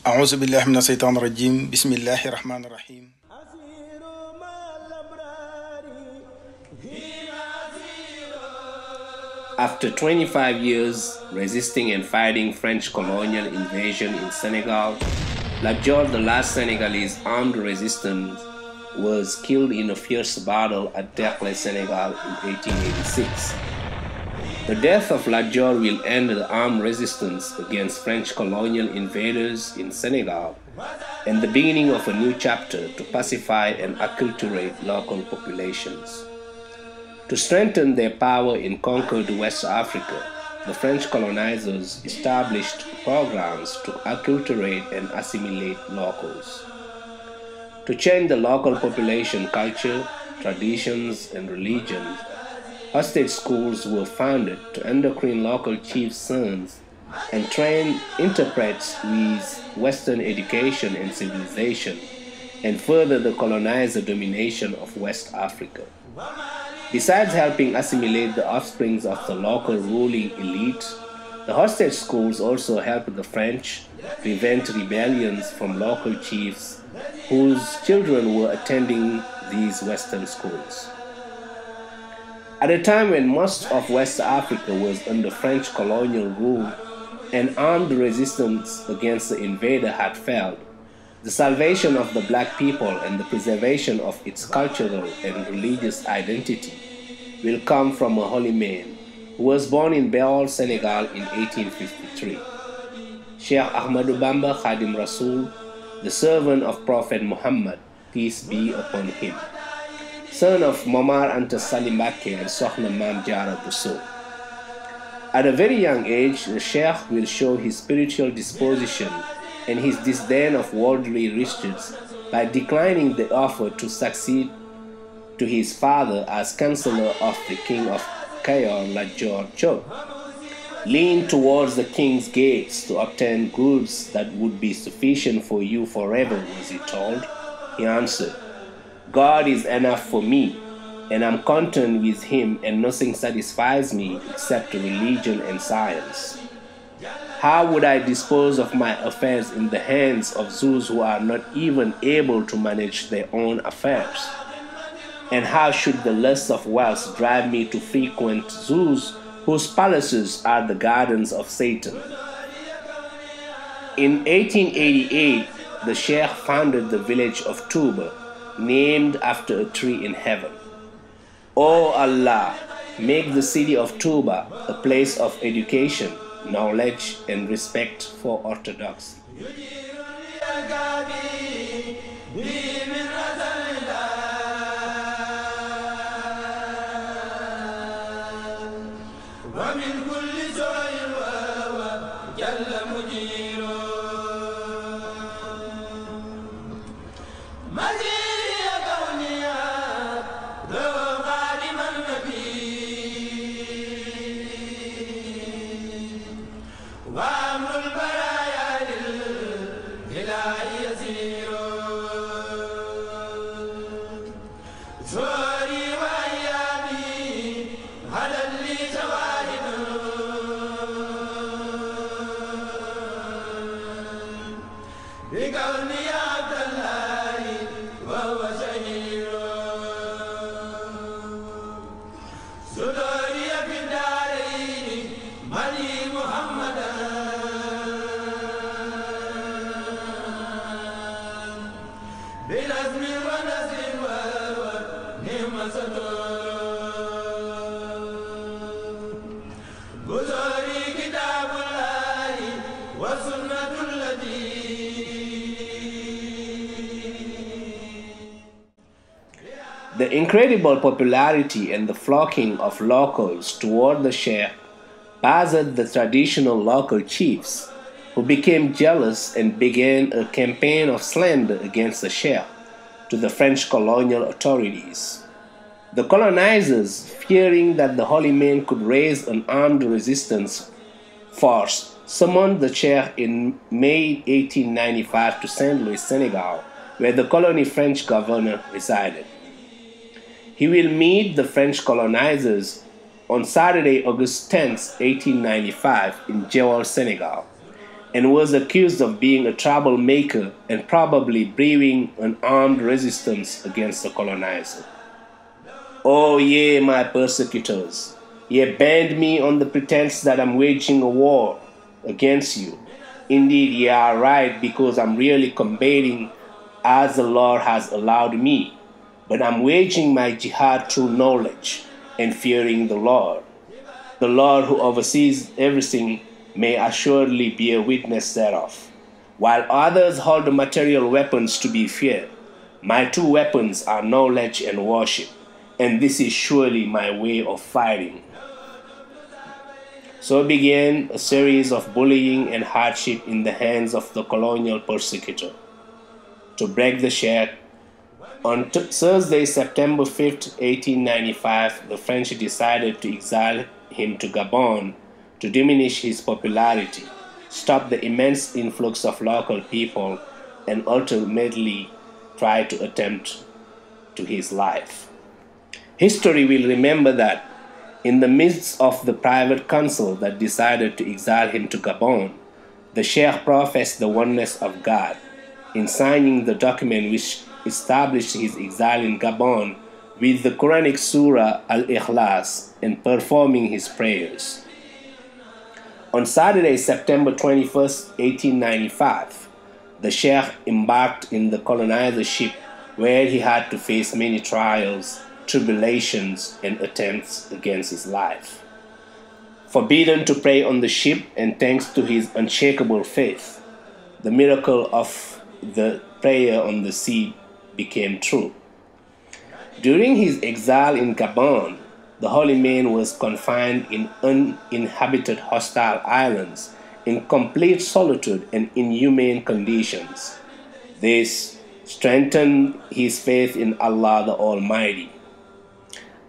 أعوذ بالله من الشيطان الرجيم بسم الله الرحمن الرحيم. After 25 years resisting and fighting French colonial invasion in Senegal, Lat the last Senegalese armed resistance, was killed in a fierce battle at Derklé, Senegal in 1886. The death of Lat will end the armed resistance against French colonial invaders in Senegal and the beginning of a new chapter to pacify and acculturate local populations. To strengthen their power in conquered West Africa, the French colonizers established programs to acculturate and assimilate locals. To change the local population culture, traditions, and religions, hostage schools were founded to endocrine local chiefs' sons and train interprets with Western education and civilization, and further the colonizer domination of West Africa. Besides helping assimilate the offsprings of the local ruling elite, the hostage schools also helped the French prevent rebellions from local chiefs whose children were attending these Western schools. At a time when most of West Africa was under French colonial rule and armed resistance against the invader had failed, the salvation of the black people and the preservation of its cultural and religious identity will come from a holy man who was born in Béol, Senegal in 1853. Cheikh Ahmadou Bamba Khadim Rasoul, the servant of Prophet Muhammad, peace be upon him, son of Momar Anta Sali Mbacké and Sokhna Mam Diarra Bousso. At a very young age, the Cheikh will show his spiritual disposition and his disdain of worldly riches by declining the offer to succeed to his father as counselor of the king of Kayor, Lat Dior. Lean towards the king's gates to obtain goods that would be sufficient for you forever, was he told. He answered, God is enough for me, and I'm content with him, and nothing satisfies me except religion and science. How would I dispose of my affairs in the hands of those who are not even able to manage their own affairs? And how should the lust of wealth drive me to frequent those whose palaces are the gardens of Satan? In 1888, the Cheikh founded the village of Touba, named after a tree in heaven. O Allah, make the city of Touba a place of education, knowledge, and respect for orthodoxy. The incredible popularity and the flocking of locals toward the Cheikh bothered the traditional local chiefs, who became jealous and began a campaign of slander against the Cheikh to the French colonial authorities. The colonizers, fearing that the holy man could raise an armed resistance force, summoned the Cheikh in May 1895 to Saint Louis, Senegal, where the colony French governor resided. He will meet the French colonizers on Saturday, August 10, 1895, in Béol, Senegal. and was accused of being a troublemaker and probably brewing an armed resistance against the colonizer. "Oh, ye my persecutors, ye banned me on the pretense that I'm waging a war against you. Indeed, ye are right, because I'm really combating as the Lord has allowed me, but I'm waging my jihad through knowledge and fearing the Lord. The Lord who oversees everything may assuredly be a witness thereof. While others hold the material weapons to be feared, my two weapons are knowledge and worship, and this is surely my way of fighting." So began a series of bullying and hardship in the hands of the colonial persecutor. To break the Cheikh, on Thursday, September 5th, 1895, the French decided to exile him to Gabon to diminish his popularity, stop the immense influx of local people, and ultimately try to attempt to his life. History will remember that in the midst of the private council that decided to exile him to Gabon, the Cheikh professed the oneness of God in signing the document which established his exile in Gabon with the Quranic Surah Al-Ikhlas and performing his prayers. On Saturday, September 21st, 1895, the Cheikh embarked in the colonizer ship where he had to face many trials, tribulations, and attempts against his life. Forbidden to pray on the ship, and thanks to his unshakable faith, the miracle of the prayer on the sea became true. During his exile in Gabon, the holy man was confined in uninhabited hostile islands in complete solitude and inhumane conditions. This strengthened his faith in Allah the Almighty.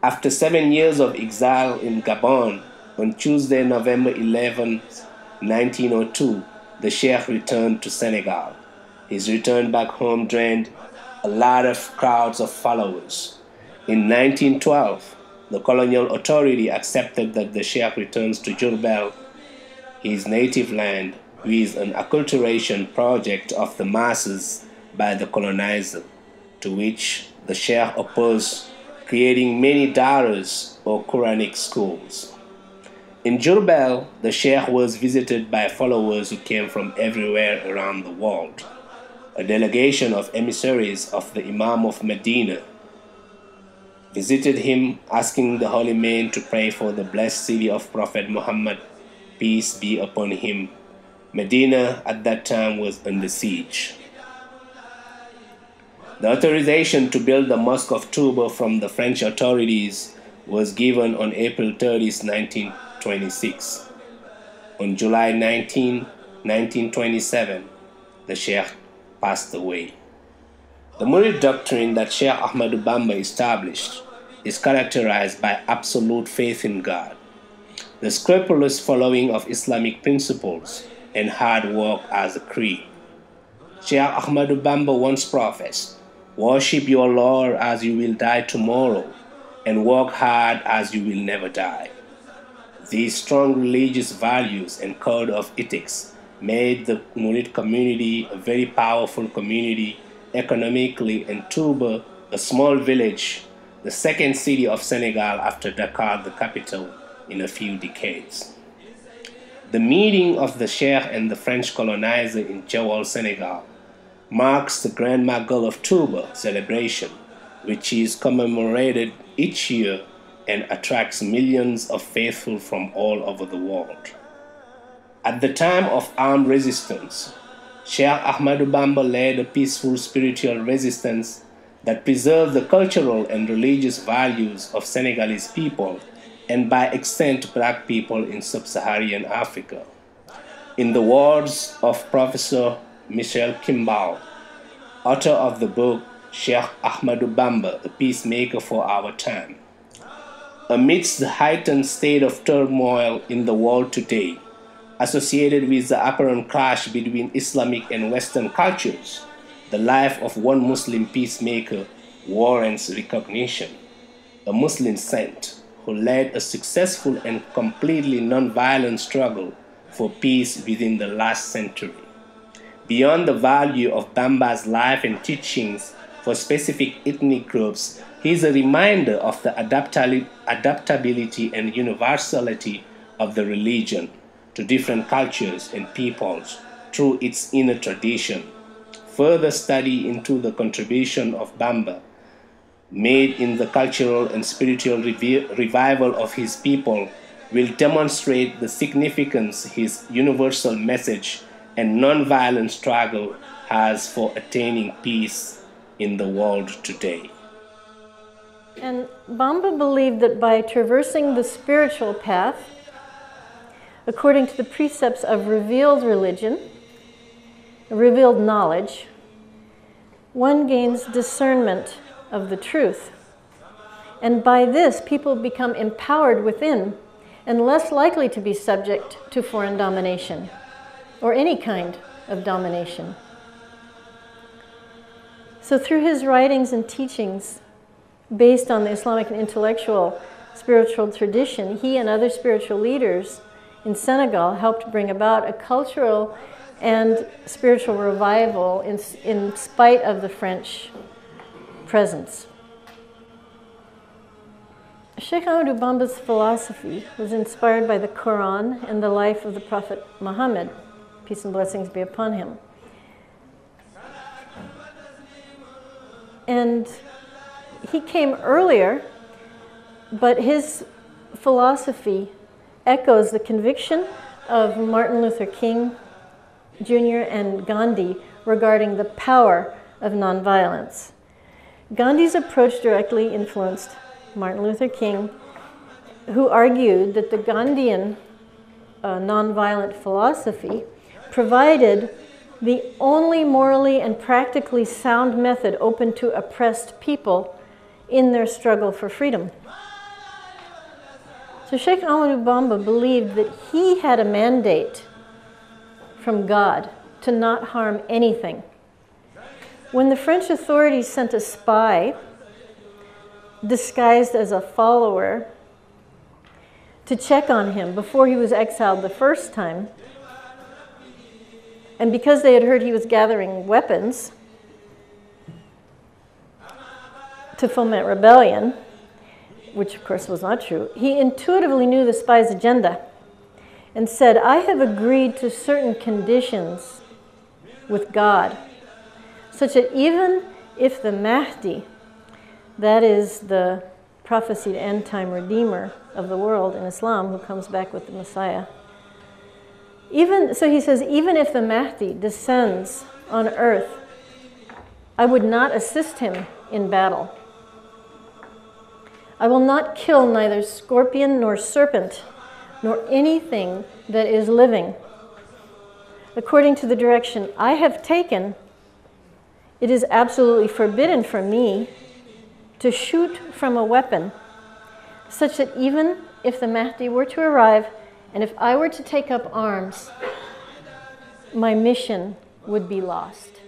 After 7 years of exile in Gabon, on Tuesday, November 11, 1902, the Cheikh returned to Senegal. His return back home drained a lot of crowds of followers. In 1912, the colonial authority accepted that the Cheikh returns to Jurbel, his native land, with an acculturation project of the masses by the colonizer, to which the Cheikh opposed, creating many daras or Quranic schools. In Jurbel, the Cheikh was visited by followers who came from everywhere around the world. A delegation of emissaries of the Imam of Medina visited him, asking the holy man to pray for the blessed city of Prophet Muhammad, peace be upon him. Medina at that time was under siege. The authorization to build the Mosque of Touba from the French authorities was given on April 30, 1926. On July 19, 1927, the Cheikh passed away. The Murid doctrine that Sheikh Ahmadou Bamba established is characterized by absolute faith in God, the scrupulous following of Islamic principles, and hard work as a creed. Sheikh Ahmadou Bamba once professed, "Worship your Lord as you will die tomorrow, and work hard as you will never die." These strong religious values and code of ethics made the Murid community a very powerful community economically, and Touba, a small village, the second city of Senegal after Dakar, the capital, in a few decades. The meeting of the Cheikh and the French colonizer in Jawal, Senegal, marks the Grand Magal of Touba celebration, which is commemorated each year and attracts millions of faithful from all over the world. At the time of armed resistance, Sheikh Ahmadou Bamba led a peaceful spiritual resistance that preserved the cultural and religious values of Senegalese people and by extent black people in sub-Saharan Africa. In the words of Professor Michel Kimball, author of the book Cheikh Ahmadou Bamba, a Peacemaker for Our Time, amidst the heightened state of turmoil in the world today, associated with the apparent clash between Islamic and Western cultures, the life of one Muslim peacemaker warrants recognition. A Muslim saint who led a successful and completely nonviolent struggle for peace within the last century. Beyond the value of Bamba's life and teachings for specific ethnic groups, he is a reminder of the adaptability and universality of the religion to different cultures and peoples through its inner tradition. Further study into the contribution of Bamba made in the cultural and spiritual revival of his people will demonstrate the significance his universal message and nonviolent struggle has for attaining peace in the world today. And Bamba believed that by traversing the spiritual path, according to the precepts of revealed religion, revealed knowledge, one gains discernment of the truth. And by this, people become empowered within and less likely to be subject to foreign domination or any kind of domination. So through his writings and teachings based on the Islamic and intellectual spiritual tradition, he and other spiritual leaders in Senegal helped bring about a cultural and spiritual revival in spite of the French presence. Cheikh Ahmadou Bamba's philosophy was inspired by the Quran and the life of the Prophet Muhammad, peace and blessings be upon him. And he came earlier, but his philosophy echoes the conviction of Martin Luther King Jr. and Gandhi regarding the power of nonviolence. Gandhi's approach directly influenced Martin Luther King, who argued that the Gandhian nonviolent philosophy provided the only morally and practically sound method open to oppressed people in their struggle for freedom. So Cheikh Ahmadou Bamba believed that he had a mandate from God to not harm anything. When the French authorities sent a spy disguised as a follower to check on him before he was exiled the first time, and because they had heard he was gathering weapons to foment rebellion, which of course was not true, he intuitively knew the spy's agenda and said, I have agreed to certain conditions with God, such that even if the Mahdi, that is the prophesied end-time redeemer of the world in Islam who comes back with the Messiah, so he says, even if the Mahdi descends on earth, I would not assist him in battle. I will not kill neither scorpion nor serpent, nor anything that is living. According to the direction I have taken, it is absolutely forbidden for me to shoot from a weapon, such that even if the Mahdi were to arrive, and if I were to take up arms, my mission would be lost.